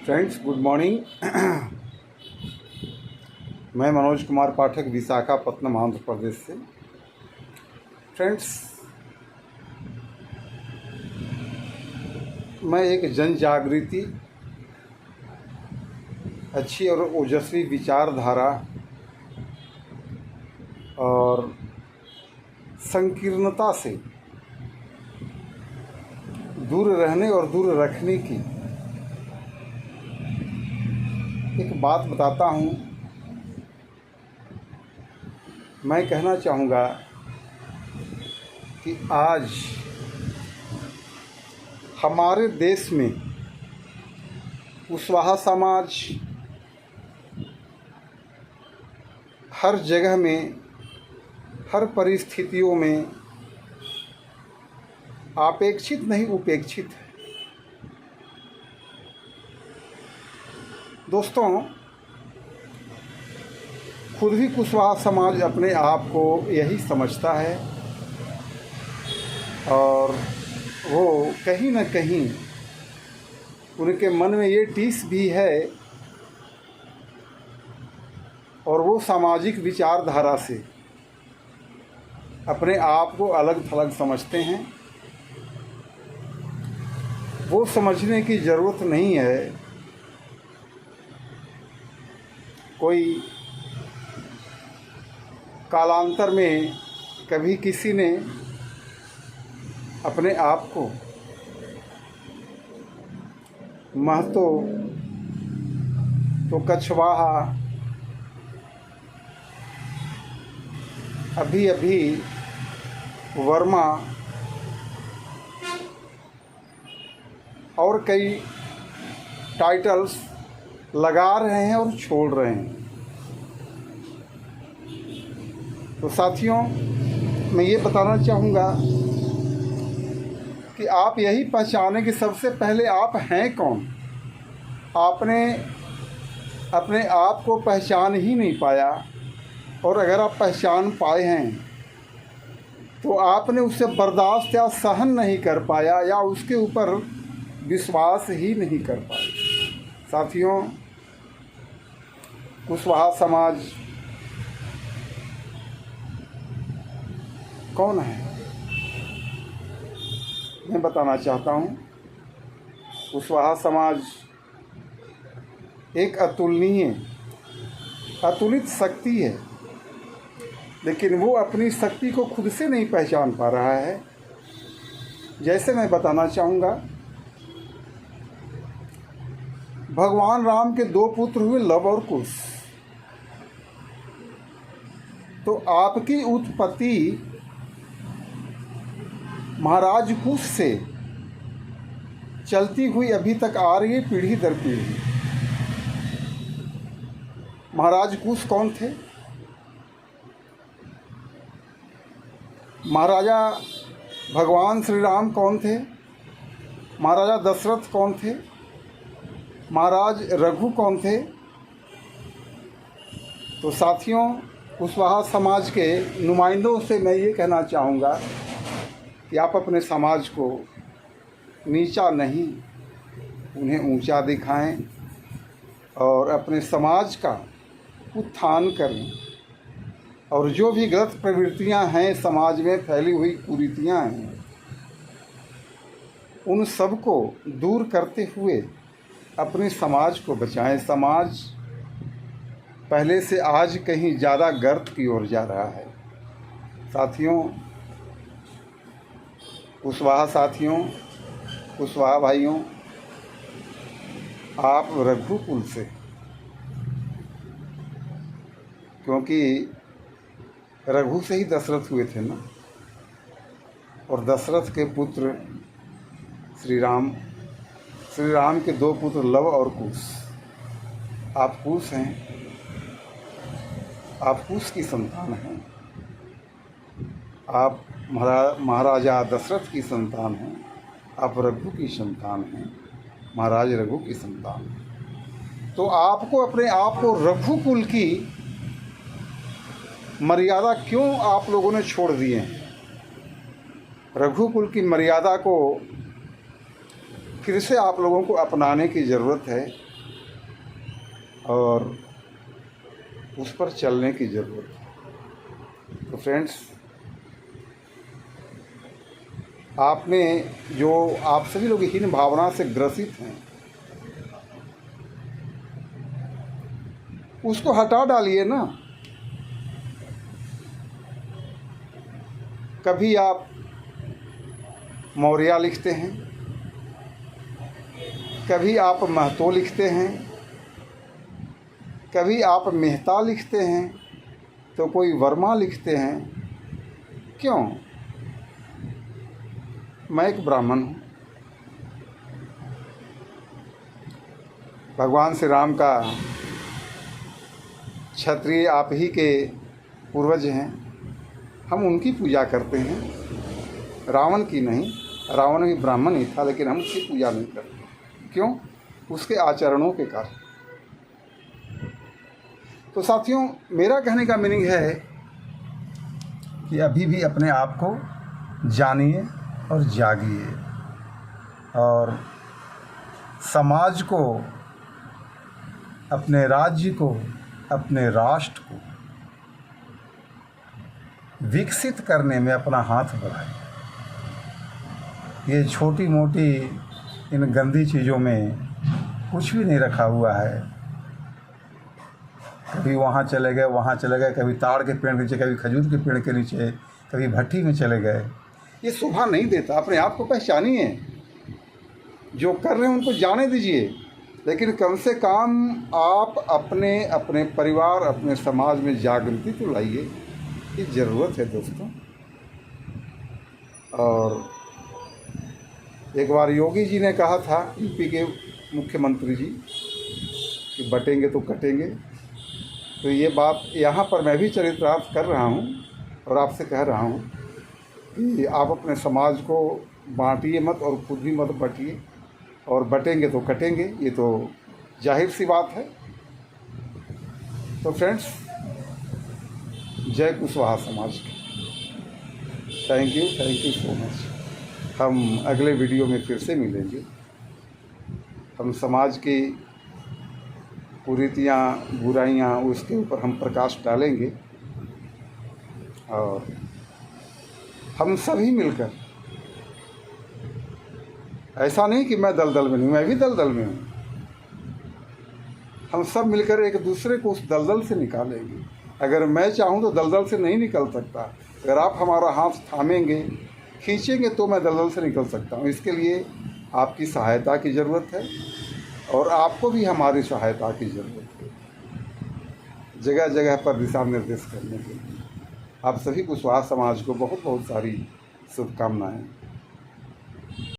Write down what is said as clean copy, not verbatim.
Friends, good morning. मैं मनोज कुमार पाठक, विशाखापत्तनम, आंध्र प्रदेश से। Friends, मैं एक जन जागृति, अच्छी और ओजस्वी विचारधारा और संकीर्णता से दूर रहने और दूर रखने की एक बात बताता हूँ। मैं कहना चाहूँगा कि आज हमारे देश में कुशवाहा समाज हर जगह में, हर परिस्थितियों में अपेक्षित नहीं उपेक्षित है। दोस्तों, खुद भी कुशवाहा समाज अपने आप को यही समझता है और वो कहीं न कहीं उनके मन में ये टीस भी है और वो सामाजिक विचारधारा से अपने आप को अलग थलग समझते हैं। वो समझने की ज़रूरत नहीं है। कोई कालांतर में कभी किसी ने अपने आप को महतो, तो कछवाहा, अभी अभी वर्मा और कई टाइटल्स लगा रहे हैं और छोड़ रहे हैं। तो साथियों, मैं ये बताना चाहूँगा कि आप यही पहचानें कि सबसे पहले आप हैं कौन। आपने अपने आप को पहचान ही नहीं पाया, और अगर आप पहचान पाए हैं तो आपने उसे बर्दाश्त या सहन नहीं कर पाया या उसके ऊपर विश्वास ही नहीं कर पाए। साथियों, कुशवाहा समाज कौन है, मैं बताना चाहता हूँ। कुशवाहा समाज एक अतुलित शक्ति है, लेकिन वो अपनी शक्ति को खुद से नहीं पहचान पा रहा है। जैसे मैं बताना चाहूँगा, भगवान राम के दो पुत्र हुए, लव और कुश। तो आपकी उत्पत्ति महाराज कुश से चलती हुई अभी तक आ रही है, पीढ़ी दर पीढ़ी। महाराज कुश कौन थे? महाराजा भगवान श्री राम कौन थे? महाराजा दशरथ कौन थे? महाराज रघु कौन थे? तो साथियों, कुशवाहा समाज के नुमाइंदों से मैं ये कहना चाहूँगा कि आप अपने समाज को नीचा नहीं, उन्हें ऊंचा दिखाएं और अपने समाज का उत्थान करें। और जो भी गलत प्रवृत्तियां हैं, समाज में फैली हुई कुरीतियां हैं, उन सब को दूर करते हुए अपने समाज को बचाएं। समाज पहले से आज कहीं ज़्यादा गर्त की ओर जा रहा है। साथियों, कुशवाहा साथियों, कुशवाहा भाइयों, आप रघुकुल से, क्योंकि रघु से ही दशरथ हुए थे ना, और दशरथ के पुत्र श्री राम के दो पुत्र लव और कुश। आप कुश हैं, आप कुश की संतान हैं। आप महाराजा दशरथ की संतान हैं। आप रघु की संतान हैं, महाराज रघु की संतान हैं। तो आपको अपने आप को रघुकुल की मर्यादा क्यों आप लोगों ने छोड़ दिए हैं? रघुकुल की मर्यादा को फिर से आप लोगों को अपनाने की ज़रूरत है। और उस पर चलने की ज़रूरत है। तो फ्रेंड्स, आपने जो आप सभी लोग हीन भावना से ग्रसित हैं, उसको हटा डालिए ना। कभी आप मौर्य लिखते हैं, कभी आप महतो लिखते हैं, कभी आप मेहता लिखते हैं, तो कोई वर्मा लिखते हैं। क्यों? मैं एक ब्राह्मण हूँ। भगवान श्री राम का क्षत्रिय आप ही के पूर्वज हैं, हम उनकी पूजा करते हैं, रावण की नहीं। रावण भी ब्राह्मण ही था, लेकिन हम उसकी पूजा नहीं करते। क्यों? उसके आचरणों के कारण। तो साथियों, मेरा कहने का मीनिंग है कि अभी भी अपने आप को जानिए और जागिए, और समाज को, अपने राज्य को, अपने राष्ट्र को विकसित करने में अपना हाथ बढ़ाएं। ये छोटी मोटी इन गंदी चीज़ों में कुछ भी नहीं रखा हुआ है। कभी वहाँ चले गए, वहाँ चले गए, कभी ताड़ के पेड़ के नीचे, कभी खजूर के पेड़ के नीचे, कभी भट्टी में चले गए। ये शोभा नहीं देता। अपने आप को पहचानिए, जो कर रहे हैं उनको जाने दीजिए, लेकिन कम से कम आप अपने परिवार, अपने समाज में जागृति तो लाइए। ये ज़रूरत है दोस्तों। और एक बार योगी जी ने कहा था, यूपी के मुख्यमंत्री जी, कि बटेंगे तो कटेंगे। तो ये बात यहाँ पर मैं भी चरितार्थ कर रहा हूँ और आपसे कह रहा हूँ कि आप अपने समाज को बांटिए मत और खुद भी मत बटिए, और बटेंगे तो कटेंगे, ये तो जाहिर सी बात है। तो फ्रेंड्स, जय कुशवाहा समाज की। Thank you so much. हम अगले वीडियो में फिर से मिलेंगे। हम समाज की कुरीतियाँ, बुराइयाँ, उसके ऊपर हम प्रकाश डालेंगे, और हम सभी मिलकर, ऐसा नहीं कि मैं दलदल में नहीं, मैं भी दलदल में हूँ, हम सब मिलकर एक दूसरे को उस दलदल से निकालेंगे। अगर मैं चाहूँ तो दलदल से नहीं निकल सकता। अगर आप हमारा हाथ थामेंगे, खींचेंगे, तो मैं दलदल से निकल सकता हूँ। इसके लिए आपकी सहायता की ज़रूरत है, और आपको भी हमारी सहायता की ज़रूरत है, जगह जगह पर दिशा निर्देश करने के लिए। आप सभी कुशवाहा समाज को बहुत बहुत सारी शुभकामनाएँ।